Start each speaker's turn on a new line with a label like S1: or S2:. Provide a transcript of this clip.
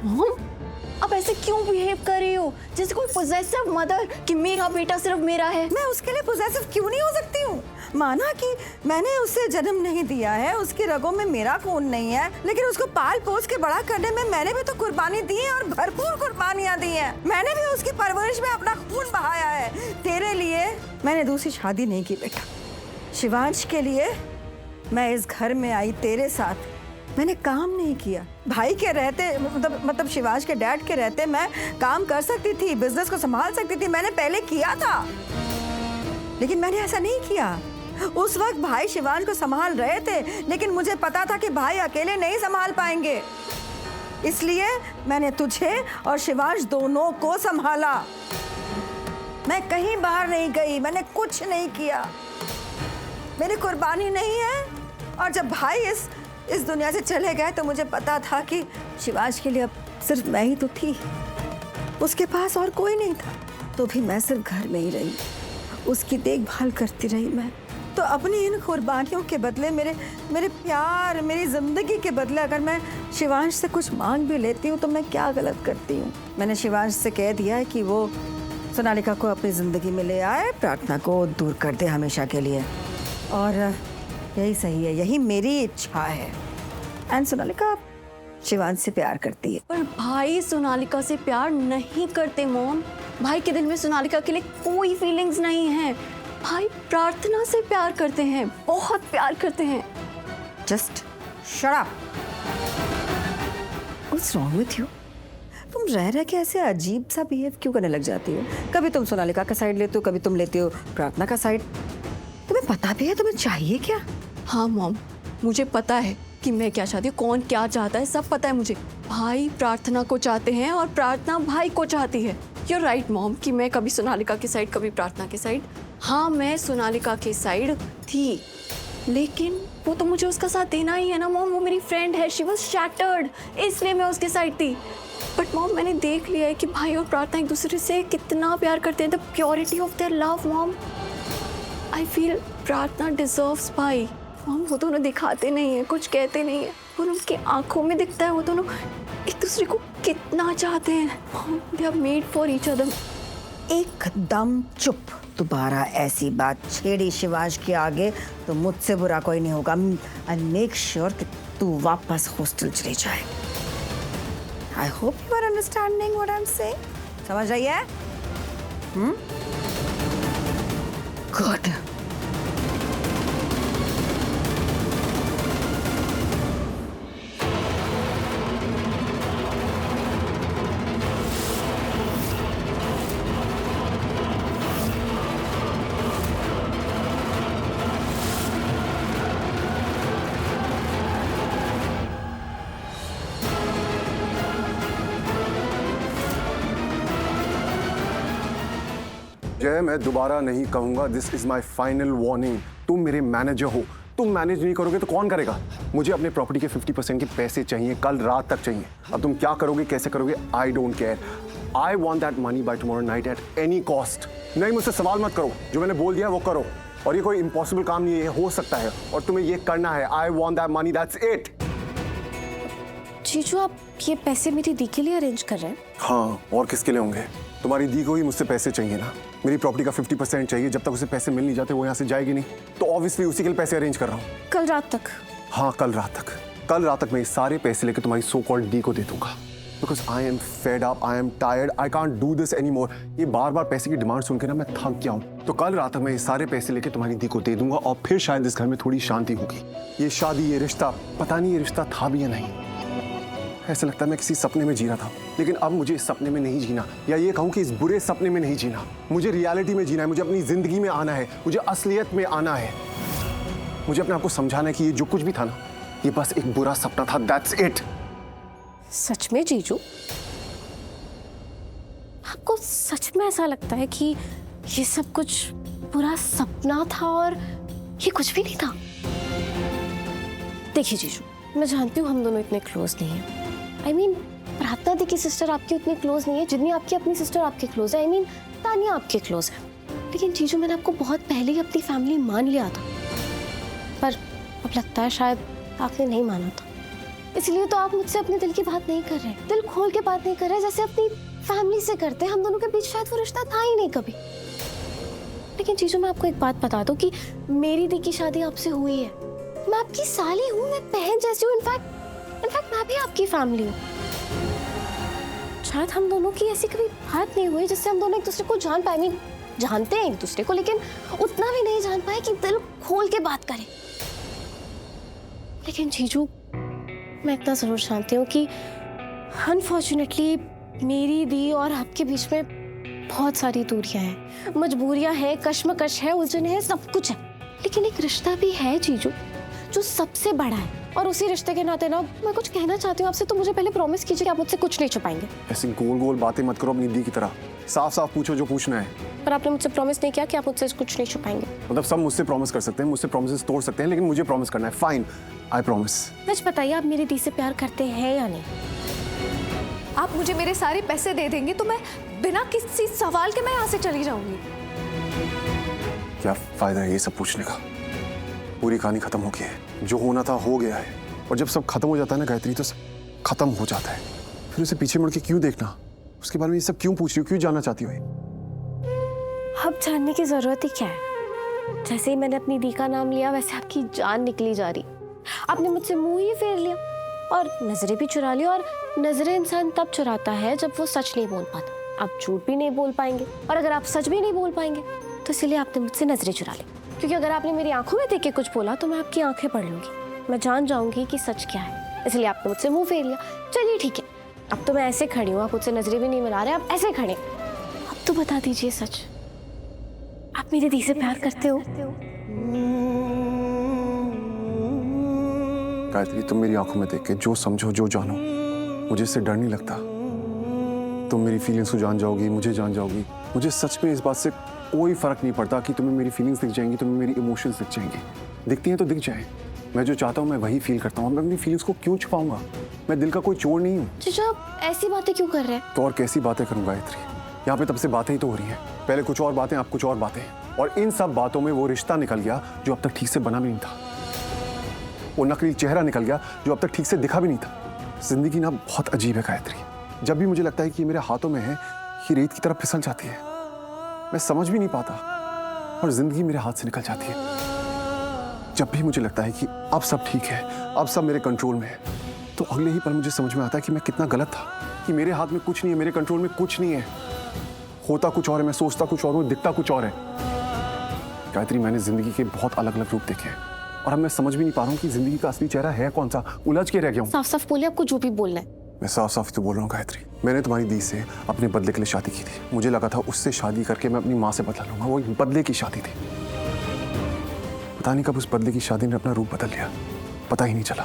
S1: Mom, आप ऐसे क्यों बिहेव कर रही हो जैसे कोई पोजेसिव मदर कि मेरा बेटा सिर्फ मेरा है।
S2: मैं उसके लिए पोजेसिव क्यों नहीं हो सकती हूँ? माना कि मैंने उसे जन्म नहीं दिया है, उसकी रगों में मेरा खून नहीं है, लेकिन उसको पाल पोस के बड़ा करने में मैंने भी तो कुर्बानी दी है और भरपूर कुर्बानियां दी हैं। मैंने भी उसकी परवरिश में अपना खून बहाया है। तेरे लिए मैंने दूसरी शादी नहीं की बेटा। शिवांश के लिए मैं इस घर में आई, तेरे साथ मैंने काम नहीं किया। भाई के रहते मतलब शिवांश के डैड के रहते मैं काम कर सकती थी, बिजनेस को संभाल सकती थी, मैंने पहले किया था। लेकिन मैंने ऐसा नहीं किया। उस वक्त भाई शिवांश को संभाल रहे थे, लेकिन मुझे पता था कि भाई अकेले नहीं संभाल पाएंगे, इसलिए मैंने तुझे और शिवांश दोनों को संभाला। मैं कहीं बाहर नहीं गई, मैंने कुछ नहीं किया, मेरी कुर्बानी नहीं है। और जब भाई इस दुनिया से चले गए तो मुझे पता था कि शिवांश के लिए अब सिर्फ मैं ही तो थी, उसके पास और कोई नहीं था। तो भी मैं सिर्फ घर में ही रही, उसकी देखभाल करती रही। मैं तो अपनी इन कुर्बानियों के बदले, मेरे प्यार, मेरी जिंदगी के बदले अगर मैं शिवांश से कुछ मांग भी लेती हूँ तो मैं क्या गलत करती हूँ? मैंने शिवांश से कह दिया है कि वो सोनालिका को अपनी जिंदगी में ले आए, प्रार्थना को दूर कर दे हमेशा के लिए। और यही सही है, यही मेरी इच्छा है। एंड सोनालिका शिवांश से प्यार करती है।
S1: पर भाई सोनालिका से प्यार नहीं करते मॉम। भाई के दिल में सोनालिका के लिए कोई फीलिंग्स नहीं है। भाई प्रार्थना से प्यार करते हैं, बहुत प्यार करते हैं।
S2: Just shut up. What's wrong with you? तुम रह के ऐसे अजीब सा बिहेव क्यों करने लग जाती हो? कभी तुम सोनालिका का साइड लेते हो, कभी तुम लेते हो प्रार्थना का साइड। तुम्हें पता भी है तुम्हें चाहिए क्या?
S1: हाँ मॉम, मुझे पता है कि मैं क्या चाहती हूँ, कौन क्या चाहता है, सब पता है मुझे। भाई प्रार्थना को चाहते हैं और प्रार्थना भाई को चाहती है। You're right मॉम कि मैं कभी सोनालिका की साइड, कभी प्रार्थना की साइड। हाँ, मैं सोनालिका की साइड थी, लेकिन वो तो मुझे उसका साथ देना ही है ना मॉम। वो मेरी फ्रेंड है, शी वॉज शैटर्ड, इसलिए मैं उसके साइड थी। बट मॉम, मैंने देख लिया है कि भाई और प्रार्थना एक दूसरे से कितना प्यार करते हैं। The purity of their love mom. I feel प्रार्थना डिजर्व्स भाई। मॉम, वो दोनों दिखाते नहीं है, कुछ कहते नहीं है, पर उनकी आंखों में दिखता है वो दोनों एक दूसरे को कितना चाहते हैं। Mom, they are made for each other.
S2: एकदम चुप। दोबारा ऐसी बात छेड़ी शिवांश के आगे तो मुझसे बुरा कोई नहीं होगा। आई मेक श्योर कि तू वापस हॉस्टल चली जाए। I hope you are understanding what I am saying. समझ रही है? गुड।
S3: जय, मैं दोबारा नहीं कहूंगा, this is my final warning. तुम मेरे मैनेजर हो, तुम मैनेज नहीं करोगे तो कौन करेगा? मुझे अपने प्रॉपर्टी के 50% के पैसे चाहिए, कल रात तक चाहिए। अब तुम क्या करोगे, कैसे करोगे, I don't care. I want that money by tomorrow night at any cost. नहीं, मुझसे सवाल मत करो, जो मैंने बोल दिया वो करो। और ये कोई इम्पॉसिबल काम नहीं है, हो सकता है और तुम्हें ये करना है। I want that money, that's it.
S4: जीजू, आप ये पैसे मेरी दी के लिए अरेंज कर रहे हैं?
S3: हाँ, और किसके लिए होंगे? तुम्हारी दी को ही मुझसे पैसे चाहिए ना। मेरी प्रॉपर्टी का 50% चाहिए। जब तक उसे पैसे मिल नहीं जाते वो यहाँ से जाएगी नहीं, तो ऑब्वियसली उसी के लिए पैसे अरेंज कर रहा हूँ।
S4: कल रात तक?
S3: हाँ, कल रात तक। कल रात तक मैं ये सारे पैसे लेकर तुम्हारी सो कॉल्ड डी को दे दूंगा। Because I am fed up, I am tired, I can't do this any more. ये बार बार पैसे की डिमांड सुन के ना मैं थक गया हूँ। तो कल रात तक मैं ये सारे पैसे लेकर तुम्हारी दी को दे दूंगा और फिर शायद इस घर में थोड़ी शांति होगी। ये शादी, ये रिश्ता, पता नहीं ये रिश्ता था भी या नहीं। ऐसा लगता है मैं किसी सपने में जी रहा था, लेकिन अब मुझे इस सपने में नहीं जीना, या ये कहूँ कि इस बुरे सपने में नहीं जीना। मुझे रियलिटी में जीना है, मुझे अपनी जिंदगी में आना है, मुझे असलियत में आना है। मुझे अपने आप को समझाना है कि ये जो कुछ भी था ना, ये बस एक बुरा सपना था। That's it.
S4: सच में जीजू? आपको सच में ऐसा लगता है कि ये सब कुछ बुरा सपना था और ये कुछ भी नहीं था? देखिए जीजू, मैं जानती हूँ हम दोनों इतने क्लोज नहीं हैं। I mean, प्रार्थना दी की सिस्टर आपकी उतनी क्लोज नहीं है जितनी आपकी अपनी सिस्टर आपके क्लोज है। I mean, तानिया आपके क्लोज है। लेकिन जीजू, मैंने आपको बहुत पहले ही अपनी फैमिली मान लिया था, पर अब लगता है शायद आपने नहीं माना था। इसलिए तो आप मुझसे अपने दिल की बात नहीं कर रहे, दिल खोल के बात नहीं कर रहे जैसे अपनी फैमिली से करते हैं। हम दोनों के बीच शायद वो रिश्ता था ही नहीं कभी। लेकिन जीजू, मैं आपको एक बात बता दूं कि मेरी दी की शादी आपसे हुई है। मैं आपकी साली हूँ, मैं बहन जैसी हूँ। इनफैक्ट मैं भी आपकी फैमिली हूँ। शायद हम दोनों की ऐसी कभी बात नहीं हुई जिससे हम दोनों एक दूसरे को जान पाए। नहीं जानते हैं एक दूसरे को, लेकिन उतना भी नहीं जान पाए कि दिल खोल के बात करें। लेकिन जीजू, मैं इतना जरूर जानती हूँ कि अनफॉर्चुनेटली मेरी दी और आपके बीच में बहुत सारी दूरियां हैं, मजबूरियां हैं, कश्मकश है, उलझन है, सब कुछ है। लेकिन एक रिश्ता भी है जीजू जो सबसे बड़ा है। और उसी रिश्ते के नाते ना मैं कुछ कहना चाहती हूँ आपसे, तो मुझे पहले प्रॉमिस कीजिए कि आप मुझसे कुछ नहीं छुपाएंगे।
S3: ऐसी गोल गोल बातें मत करो अपनी दी की तरह, साफ साफ पूछो जो पूछना है।
S4: पर आपने मुझसे प्रॉमिस नहीं किया कि आप मुझसे कुछ नहीं छुपाएंगे।
S3: मतलब सब मुझसे प्रॉमिस कर सकते हैं, मुझसे प्रॉमिसेस तोड़ सकते हैं, लेकिन मुझे प्रॉमिस करना है। Fine, I promise.
S4: सच बताइए, आप मेरी दी से प्यार करते हैं या नहीं?
S1: आप मुझे मेरे सारे पैसे दे देंगे तो मैं बिना किसी सवाल के मैं यहाँ से चली जाऊंगी।
S3: क्या फायदा है ये सब पूछने का? पूरी कहानी खत्म हो गई है, जो होना था हो गया है। और जब सब खत्म हो जाता है ना गायत्री, तो सब खत्म हो जाता है। फिर उसे पीछे मुड़ के क्यों देखना? उसके बारे में ये सब क्यों पूछ रही हो? क्यों जानना चाहती हो?
S4: अब जानने की जरूरत ही क्या है? जैसे ही मैंने अपनी दी का नाम लिया वैसे आपकी जान निकली जा रही। आपने मुझसे मुंह ही फेर लिया और नजरें भी चुरा ली। और नजरें इंसान तब चुराता है जब वो सच नहीं बोल पाता। आप झूठ भी नहीं बोल पाएंगे, और अगर आप सच भी नहीं बोल पाएंगे तो इसलिए आपने मुझसे नजरें चुरा ली। क्योंकि अगर आपने मेरी आंखों में देख के कुछ बोला तो मैं आपकी आंखें पढ़ लूंगी, मैं जान जाऊंगी कि सच क्या है। इसलिए आपने मुझसे मुंह फेर लिया। चलिए ठीक है, अब तो मैं ऐसे खड़ी हूँ, आप मुझसे नजरें भी नहीं मिला रहे, आप ऐसे खड़े। अब तो बता दीजिए सच, आप मेरी दी से प्यार करते हो?
S3: गायत्री, तुम मेरी आंखों में देख के जो समझो, जो जानो, मुझे इससे डर नहीं लगता। तुम मेरी फीलिंग्स को जान जाओगी, मुझे जान जाओगी। मुझे सच में इस बात से कोई फर्क नहीं पड़ता कि तुम्हें मेरी फीलिंग्स दिख जाएंगी, तुम्हें मेरी इमोशंस दिख जाएंगी। दिखती हैं तो दिख जाए, मैं जो चाहता हूँ मैं वही फील करता हूँ। मैं अपनी फीलिंग्स को क्यों छुपाऊंगा? मैं दिल का कोई चोर नहीं हूँ।
S4: जीजू, आप ऐसी बातें क्यों कर रहे हैं?
S3: तो और कैसी बातें करूँ गायत्री? यहाँ पे तब से बातें ही तो हो रही हैं। पहले कुछ और बातें, अब कुछ और बातें, और इन सब बातों में वो रिश्ता निकल गया जो अब तक ठीक से बना भी नहीं था। वो नकली चेहरा निकल गया जो अब तक ठीक से दिखा भी नहीं था। जिंदगी ना बहुत अजीब है गायत्री। जब भी मुझे लगता है कि मेरे हाथों में है, ये रेत की तरफ फिसल जाती है। मैं समझ भी नहीं पाता और जिंदगी मेरे हाथ से निकल जाती है। जब भी मुझे लगता है कि अब सब ठीक है, अब सब मेरे कंट्रोल में है, तो अगले ही पल मुझे समझ में आता है कि मैं कितना गलत था, कि मेरे हाथ में कुछ नहीं है, मेरे कंट्रोल में कुछ नहीं है। होता कुछ और है, मैं सोचता कुछ और हूँ, दिखता कुछ और है। गायत्री, मैंने जिंदगी के बहुत अलग अलग रूप देखे हैं और अब मैं समझ भी नहीं पा रहा हूँ कि जिंदगी का असली चेहरा है कौन सा। उलझ के रह गया हूँ।
S4: साफ साफ बोलिए, आपको जो भी बोलना है।
S3: मैं साफ साफ तो बोल रहा हूँ गायत्री, मैंने तुम्हारी दी से अपने बदले के लिए शादी की थी। मुझे लगा था उससे शादी करके मैं अपनी माँ से बदला लूंगा। वो एक बदले की शादी थी। पता नहीं कब उस बदले की शादी ने अपना रूप बदल लिया, पता ही नहीं चला।